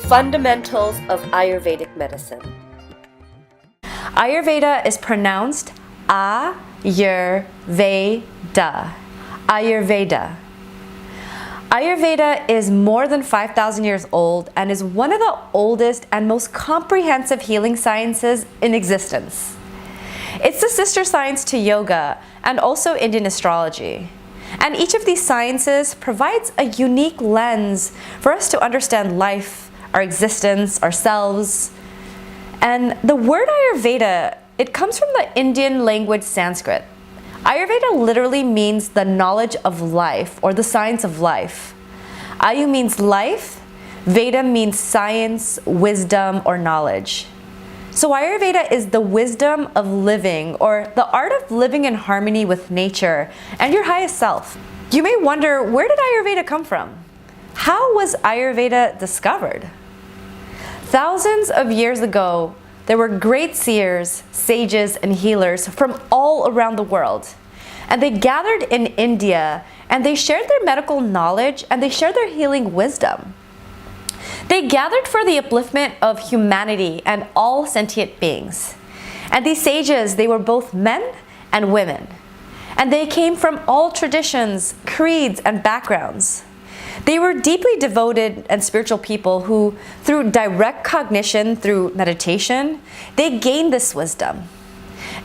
Fundamentals of Ayurvedic Medicine. Ayurveda is pronounced A-yer-ve-da. Ayurveda. Ayurveda is more than 5,000 years old and is one of the oldest and most comprehensive healing sciences in existence. It's the sister science to yoga and also Indian astrology. And each of these sciences provides a unique lens for us to understand life, our existence, ourselves. And the word Ayurveda, it comes from the Indian language Sanskrit. Ayurveda literally means the knowledge of life or the science of life. Ayu means life, Veda means science, wisdom, or knowledge. So Ayurveda is the wisdom of living, or the art of living in harmony with nature and your highest self. You may wonder, where did Ayurveda come from? How was Ayurveda discovered? Thousands of years ago, there were great seers, sages, and healers from all around the world. And they gathered in India, and they shared their medical knowledge, and they shared their healing wisdom. They gathered for the upliftment of humanity and all sentient beings. And these sages, they were both men and women. And they came from all traditions, creeds, and backgrounds. They were deeply devoted and spiritual people who, through direct cognition, through meditation, they gained this wisdom.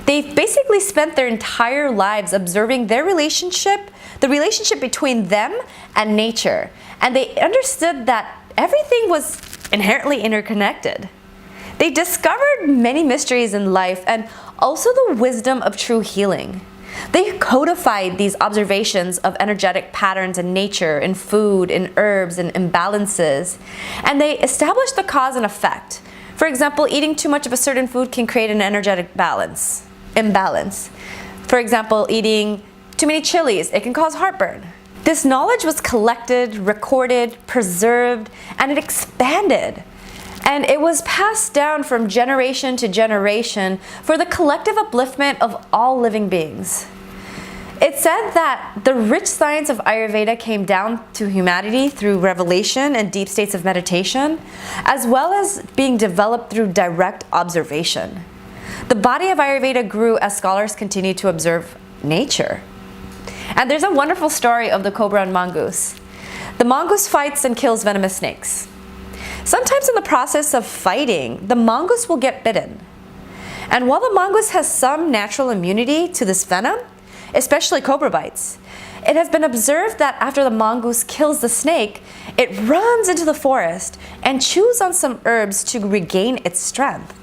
They basically spent their entire lives observing their relationship, the relationship between them and nature. And they understood that everything was inherently interconnected. They discovered many mysteries in life and also the wisdom of true healing. They codified these observations of energetic patterns in nature, in food, in herbs, and imbalances. And they established the cause and effect. For example, eating too much of a certain food can create an energetic imbalance. For example, eating too many chilies, it can cause heartburn. This knowledge was collected, recorded, preserved, and it expanded. And it was passed down from generation to generation for the collective upliftment of all living beings. It's said that the rich science of Ayurveda came down to humanity through revelation and deep states of meditation, as well as being developed through direct observation. The body of Ayurveda grew as scholars continued to observe nature. And there's a wonderful story of the cobra and mongoose. The mongoose fights and kills venomous snakes. Sometimes in the process of fighting, the mongoose will get bitten. And while the mongoose has some natural immunity to this venom, especially cobra bites, it has been observed that after the mongoose kills the snake, it runs into the forest and chews on some herbs to regain its strength.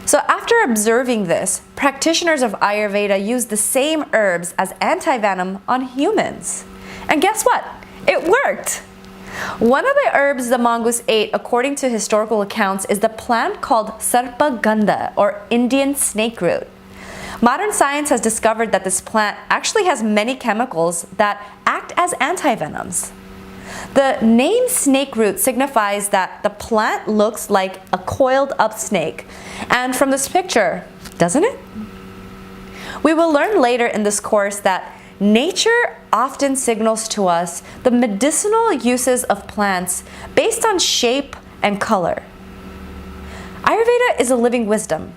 So after observing this, practitioners of Ayurveda use the same herbs as anti-venom on humans. And guess what? It worked! One of the herbs the mongoose ate, according to historical accounts, is the plant called sarpagandha, or Indian snake root. Modern science has discovered that this plant actually has many chemicals that act as antivenoms. The name snake root signifies that the plant looks like a coiled up snake. And from this picture, doesn't it? We will learn later in this course that nature often signals to us the medicinal uses of plants based on shape and color. Ayurveda is a living wisdom.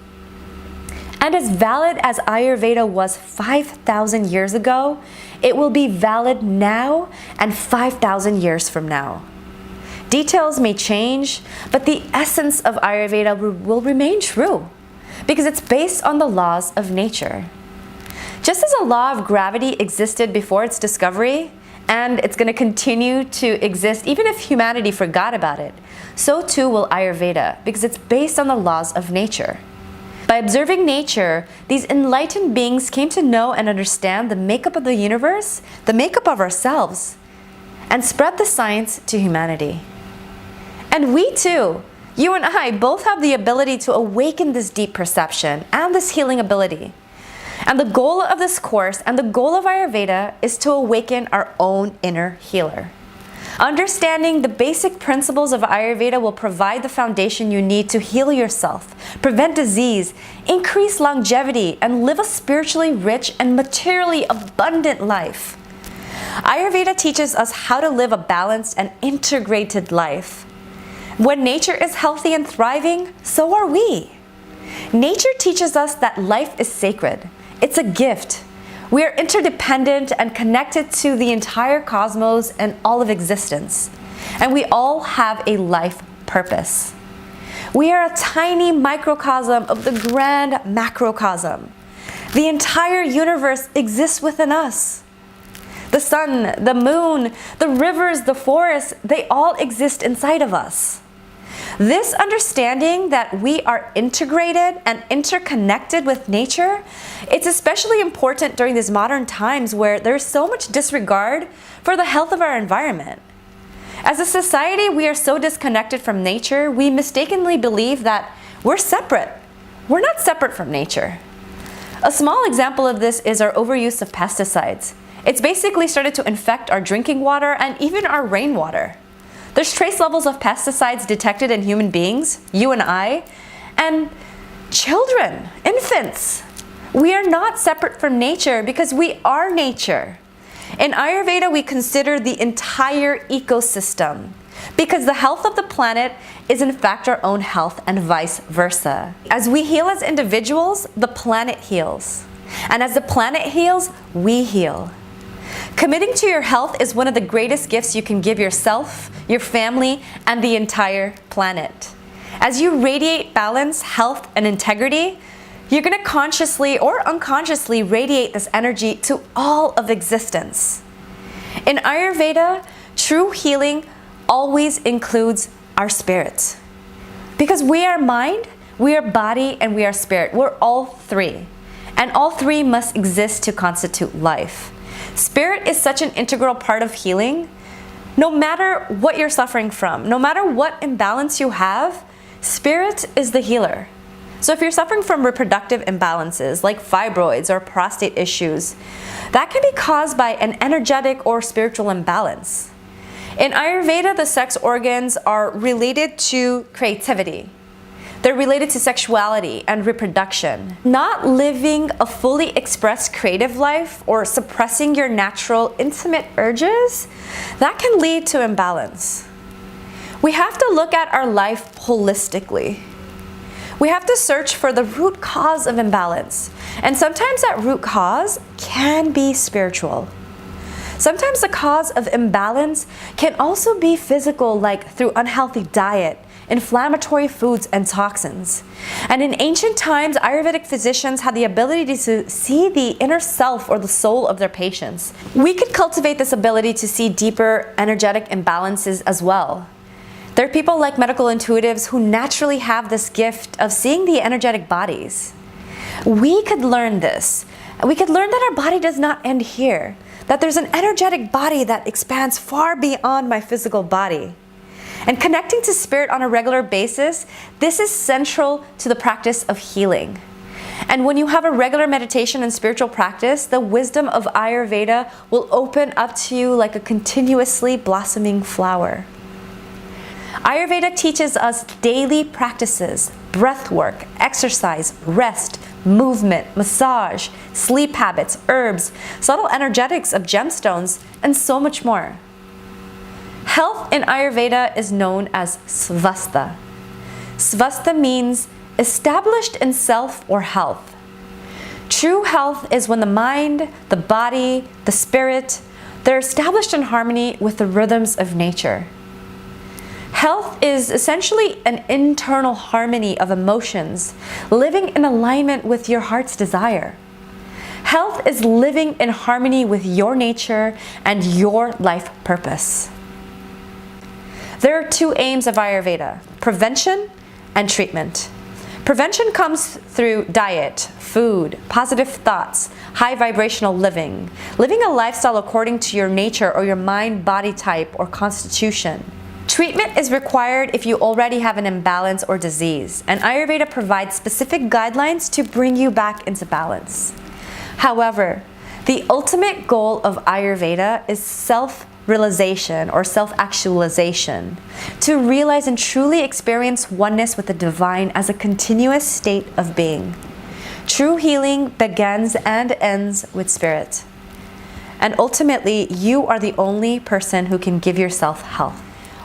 And as valid as Ayurveda was 5,000 years ago, it will be valid now and 5,000 years from now. Details may change, but the essence of Ayurveda will remain true because it's based on the laws of nature. Just as a law of gravity existed before its discovery, and it's going to continue to exist even if humanity forgot about it, so too will Ayurveda, because it's based on the laws of nature. By observing nature, these enlightened beings came to know and understand the makeup of the universe, the makeup of ourselves, and spread the science to humanity. And we too, you and I, both have the ability to awaken this deep perception and this healing ability. And the goal of this course and the goal of Ayurveda is to awaken our own inner healer. Understanding the basic principles of Ayurveda will provide the foundation you need to heal yourself, prevent disease, increase longevity, and live a spiritually rich and materially abundant life. Ayurveda teaches us how to live a balanced and integrated life. When nature is healthy and thriving, so are we. Nature teaches us that life is sacred. It's a gift. We are interdependent and connected to the entire cosmos and all of existence. And we all have a life purpose. We are a tiny microcosm of the grand macrocosm. The entire universe exists within us. The sun, the moon, the rivers, the forests, they all exist inside of us. This understanding that we are integrated and interconnected with nature, it's especially important during these modern times where there's so much disregard for the health of our environment. As a society, we are so disconnected from nature, we mistakenly believe that we're separate. We're not separate from nature. A small example of this is our overuse of pesticides. It's basically started to infect our drinking water and even our rainwater. There's trace levels of pesticides detected in human beings, you and I, and children, infants. We are not separate from nature because we are nature. In Ayurveda, we consider the entire ecosystem because the health of the planet is in fact our own health and vice versa. As we heal as individuals, the planet heals. And as the planet heals, we heal. Committing to your health is one of the greatest gifts you can give yourself, your family, and the entire planet. As you radiate balance, health, and integrity, you're going to consciously or unconsciously radiate this energy to all of existence. In Ayurveda, true healing always includes our spirit. Because we are mind, we are body, and we are spirit. We're all three. And all three must exist to constitute life. Spirit is such an integral part of healing. No matter what you're suffering from, no matter what imbalance you have, spirit is the healer. So if you're suffering from reproductive imbalances like fibroids or prostate issues, that can be caused by an energetic or spiritual imbalance. In Ayurveda, the sex organs are related to creativity. They're related to sexuality and reproduction. Not living a fully expressed creative life or suppressing your natural intimate urges, that can lead to imbalance. We have to look at our life holistically. We have to search for the root cause of imbalance. And sometimes that root cause can be spiritual. Sometimes the cause of imbalance can also be physical, like through unhealthy diet, inflammatory foods, and toxins. And in ancient times, Ayurvedic physicians had the ability to see the inner self or the soul of their patients. We could cultivate this ability to see deeper energetic imbalances as well. There are people like medical intuitives who naturally have this gift of seeing the energetic bodies. We could learn this. We could learn that our body does not end here, that there's an energetic body that expands far beyond my physical body. And connecting to spirit on a regular basis, this is central to the practice of healing. And when you have a regular meditation and spiritual practice, the wisdom of Ayurveda will open up to you like a continuously blossoming flower. Ayurveda teaches us daily practices, breath work, exercise, rest, movement, massage, sleep habits, herbs, subtle energetics of gemstones, and so much more. Health in Ayurveda is known as svastha. Svastha means established in self or health. True health is when the mind, the body, the spirit, they're established in harmony with the rhythms of nature. Health is essentially an internal harmony of emotions, living in alignment with your heart's desire. Health is living in harmony with your nature and your life purpose. There are two aims of Ayurveda: prevention and treatment. Prevention comes through diet, food, positive thoughts, high vibrational living, living a lifestyle according to your nature or your mind, body type, or constitution. Treatment is required if you already have an imbalance or disease, and Ayurveda provides specific guidelines to bring you back into balance. However, the ultimate goal of Ayurveda is self-realization or self-actualization, to realize and truly experience oneness with the divine as a continuous state of being. True healing begins and ends with spirit. And ultimately, you are the only person who can give yourself health.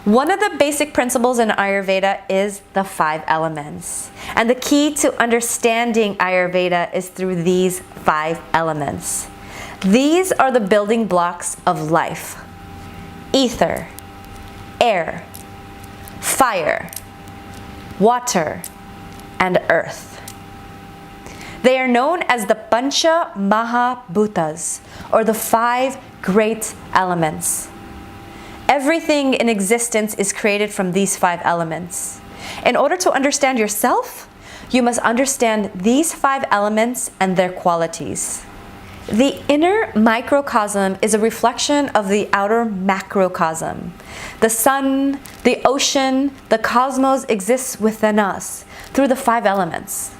One of the basic principles in Ayurveda is the 5 elements. And the key to understanding Ayurveda is through these 5 elements. These are the building blocks of life: ether, air, fire, water, and earth. They are known as the Pancha Mahabhutas, or the 5 great elements. Everything in existence is created from these 5 elements. In order to understand yourself, you must understand these 5 elements and their qualities. The inner microcosm is a reflection of the outer macrocosm. The sun, the ocean, the cosmos exists within us through the 5 elements.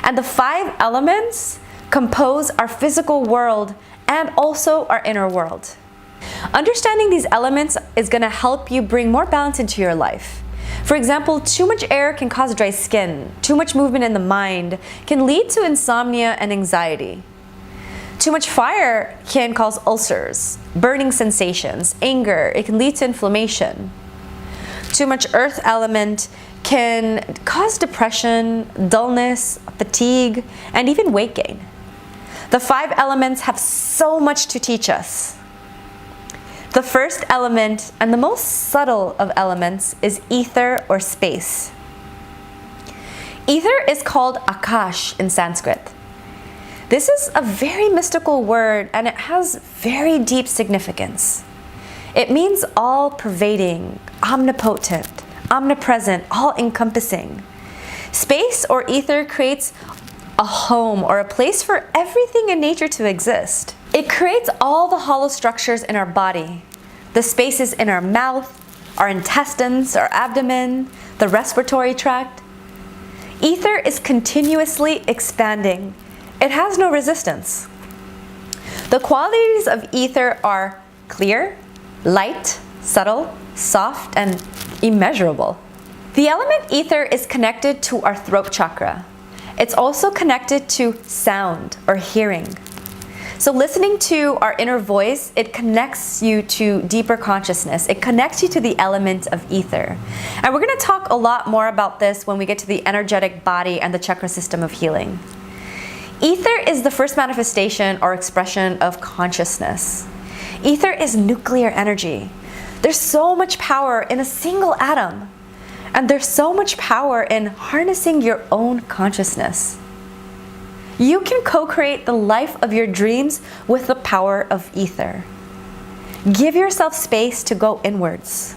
And the 5 elements compose our physical world and also our inner world. Understanding these elements is going to help you bring more balance into your life. For example, too much air can cause dry skin. Too much movement in the mind can lead to insomnia and anxiety. Too much fire can cause ulcers, burning sensations, anger. It can lead to inflammation. Too much earth element can cause depression, dullness, fatigue, and even weight gain. The 5 elements have so much to teach us. The first element, and the most subtle of elements, is ether or space. Ether is called Akash in Sanskrit. This is a very mystical word, and it has very deep significance. It means all-pervading, omnipotent, omnipresent, all-encompassing. Space or ether creates a home or a place for everything in nature to exist. It creates all the hollow structures in our body, the spaces in our mouth, our intestines, our abdomen, the respiratory tract. Ether is continuously expanding. It has no resistance. The qualities of ether are clear, light, subtle, soft, and immeasurable. The element ether is connected to our throat chakra. It's also connected to sound or hearing. So listening to our inner voice, it connects you to deeper consciousness. It connects you to the element of ether. And we're going to talk a lot more about this when we get to the energetic body and the chakra system of healing. Ether is the first manifestation or expression of consciousness. Ether is nuclear energy. There's so much power in a single atom. And there's so much power in harnessing your own consciousness. You can co-create the life of your dreams with the power of ether. Give yourself space to go inwards.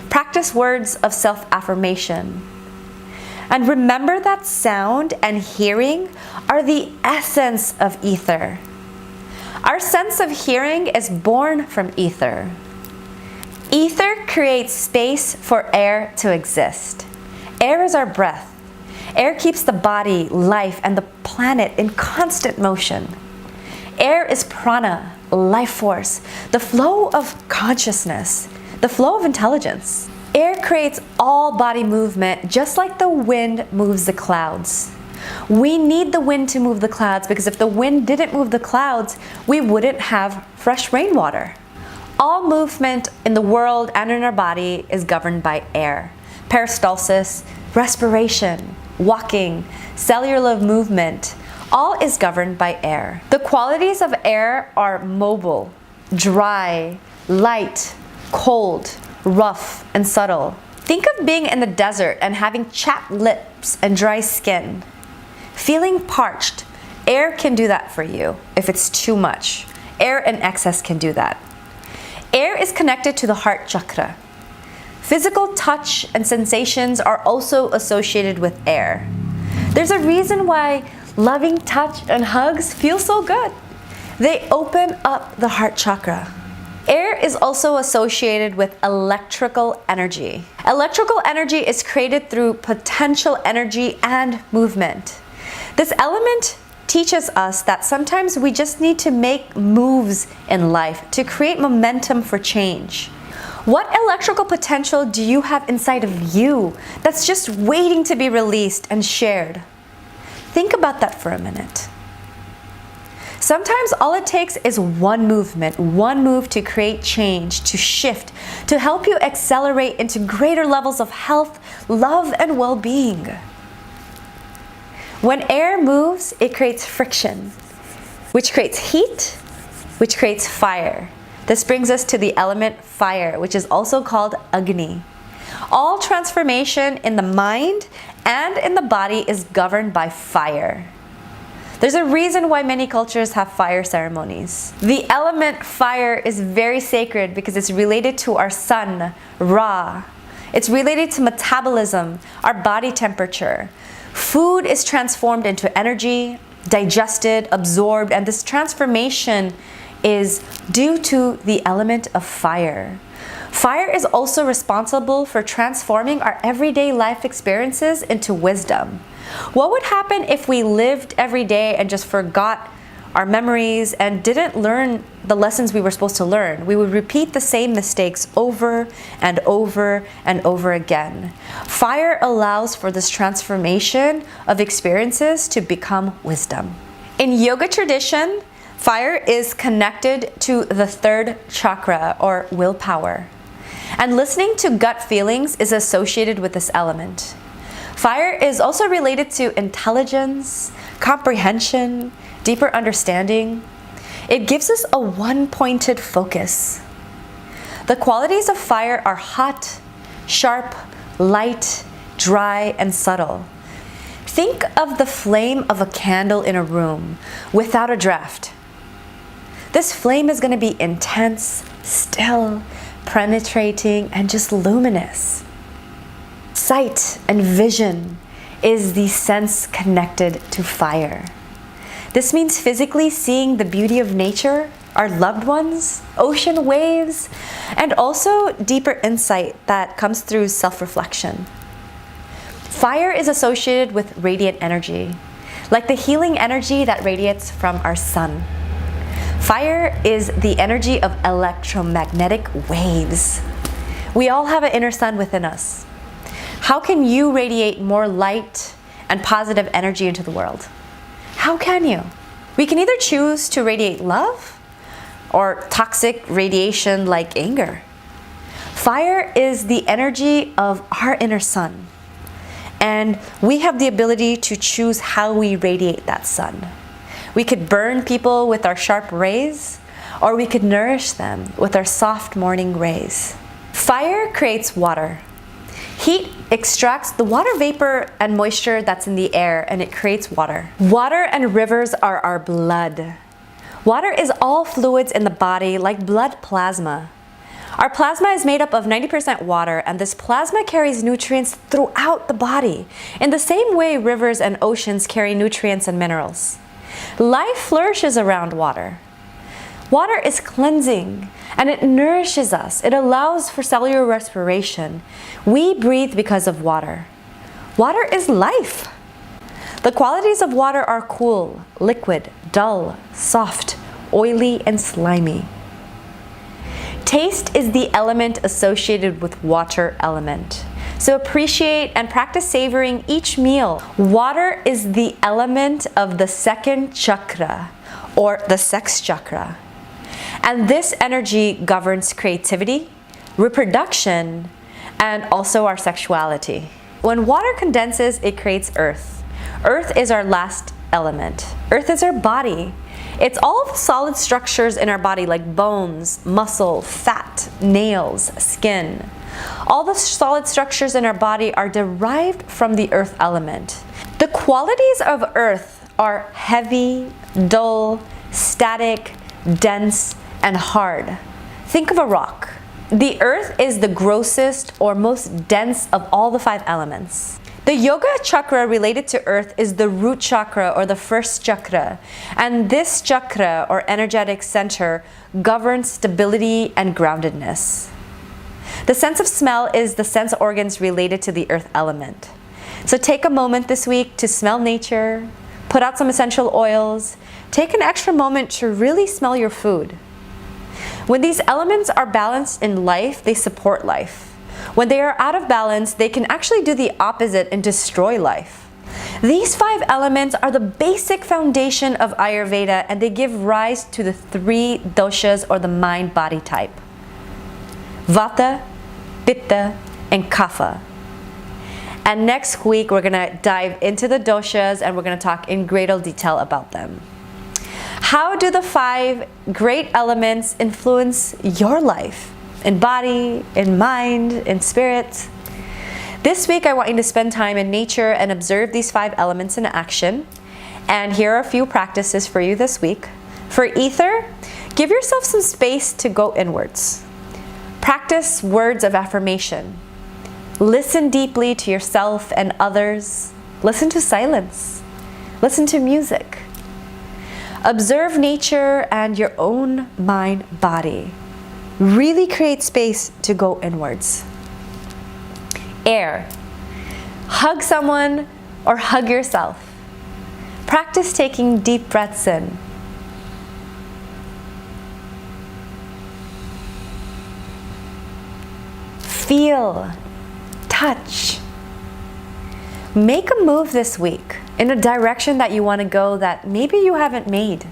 Practice words of self-affirmation. And remember that sound and hearing are the essence of ether. Our sense of hearing is born from ether. Ether creates space for air to exist. Air is our breath. Air keeps the body, life, and the planet in constant motion. Air is prana, life force, the flow of consciousness, the flow of intelligence. Air creates all body movement, just like the wind moves the clouds. We need the wind to move the clouds because if the wind didn't move the clouds, we wouldn't have fresh rainwater. All movement in the world and in our body is governed by air. Peristalsis, respiration, walking, cellular movement, all is governed by air. The qualities of air are mobile, dry, light, cold, rough, and subtle. Think of being in the desert and having chapped lips and dry skin. Feeling parched, air can do that for you if it's too much. Air in excess can do that. Air is connected to the heart chakra. Physical touch and sensations are also associated with air. There's a reason why loving touch and hugs feel so good. They open up the heart chakra. Air is also associated with electrical energy. Electrical energy is created through potential energy and movement. This element teaches us that sometimes we just need to make moves in life to create momentum for change. What electrical potential do you have inside of you that's just waiting to be released and shared? Think about that for a minute. Sometimes all it takes is one movement, one move to create change, to shift, to help you accelerate into greater levels of health, love, and well-being. When air moves, it creates friction, which creates heat, which creates fire. This brings us to the element fire, which is also called Agni. All transformation in the mind and in the body is governed by fire. There's a reason why many cultures have fire ceremonies. The element fire is very sacred because it's related to our sun, Ra. It's related to metabolism, our body temperature. Food is transformed into energy, digested, absorbed, and this transformation is due to the element of fire. Fire is also responsible for transforming our everyday life experiences into wisdom. What would happen if we lived every day and just forgot our memories and didn't learn the lessons we were supposed to learn? We would repeat the same mistakes over and over and over again. Fire allows for this transformation of experiences to become wisdom. In yoga tradition, fire is connected to the third chakra, or willpower. And listening to gut feelings is associated with this element. Fire is also related to intelligence, comprehension, deeper understanding. It gives us a one-pointed focus. The qualities of fire are hot, sharp, light, dry, and subtle. Think of the flame of a candle in a room without a draft. This flame is going to be intense, still, penetrating, and just luminous. Sight and vision is the sense connected to fire. This means physically seeing the beauty of nature, our loved ones, ocean waves, and also deeper insight that comes through self-reflection. Fire is associated with radiant energy, like the healing energy that radiates from our sun. Fire is the energy of electromagnetic waves. We all have an inner sun within us. How can you radiate more light and positive energy into the world? How can you? We can either choose to radiate love or toxic radiation like anger. Fire is the energy of our inner sun, and we have the ability to choose how we radiate that sun. We could burn people with our sharp rays, or we could nourish them with our soft morning rays. Fire creates water. Heat extracts the water vapor and moisture that's in the air, and it creates water. Water and rivers are our blood. Water is all fluids in the body, like blood plasma. Our plasma is made up of 90% water, and this plasma carries nutrients throughout the body, in the same way rivers and oceans carry nutrients and minerals. Life flourishes around water. Water is cleansing, and it nourishes us. It allows for cellular respiration. We breathe because of water. Water is life. The qualities of water are cool, liquid, dull, soft, oily, and slimy. Taste is the element associated with water element. So appreciate and practice savoring each meal. Water is the element of the second chakra, or the sex chakra. And this energy governs creativity, reproduction, and also our sexuality. When water condenses, it creates earth. Earth is our last element. Earth is our body. It's all of the solid structures in our body, like bones, muscle, fat, nails, skin. All the solid structures in our body are derived from the earth element. The qualities of earth are heavy, dull, static, dense, and hard. Think of a rock. The earth is the grossest or most dense of all the 5 elements. The yoga chakra related to earth is the root chakra, or the first chakra. And this chakra, or energetic center, governs stability and groundedness. The sense of smell is the sense organs related to the earth element. So take a moment this week to smell nature, put out some essential oils, take an extra moment to really smell your food. When these elements are balanced in life, they support life. When they are out of balance, they can actually do the opposite and destroy life. These 5 elements are the basic foundation of Ayurveda, and they give rise to the 3 doshas, or the mind-body type: Vata, Pitta, and Kapha. And next week we're going to dive into the doshas, and we're going to talk in greater detail about them. How do the 5 great elements influence your life? In body, in mind, in spirit? This week I want you to spend time in nature and observe these 5 elements in action. And here are a few practices for you this week. For ether, give yourself some space to go inwards. Practice words of affirmation. Listen deeply to yourself and others. Listen to silence. Listen to music. Observe nature and your own mind-body. Really create space to go inwards. Air. Hug someone or hug yourself. Practice taking deep breaths in. Feel. Touch. Make a move this week in a direction that you want to go that maybe you haven't made.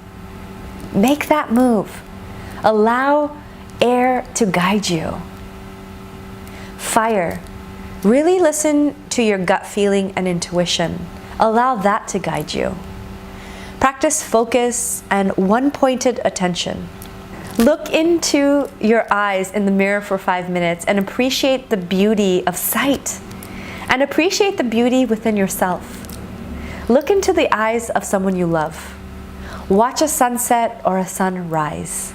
Make that move. Allow air to guide you. Fire. Really listen to your gut feeling and intuition. Allow that to guide you. Practice focus and one-pointed attention. Look into your eyes in the mirror for 5 minutes and appreciate the beauty of sight. And appreciate the beauty within yourself. Look into the eyes of someone you love. Watch a sunset or a sunrise.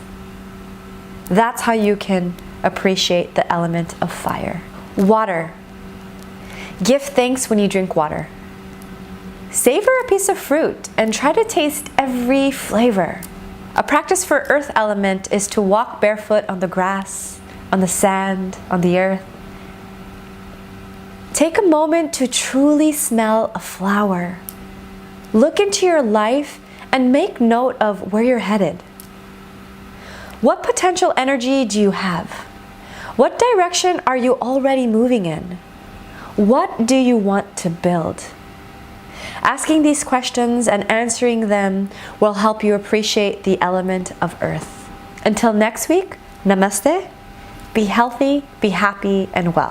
That's how you can appreciate the element of fire. Water. Give thanks when you drink water. Savor a piece of fruit and try to taste every flavor. A practice for earth element is to walk barefoot on the grass, on the sand, on the earth. Take a moment to truly smell a flower. Look into your life and make note of where you're headed. What potential energy do you have? What direction are you already moving in? What do you want to build? Asking these questions and answering them will help you appreciate the element of earth. Until next week, namaste. Be healthy, be happy, and well.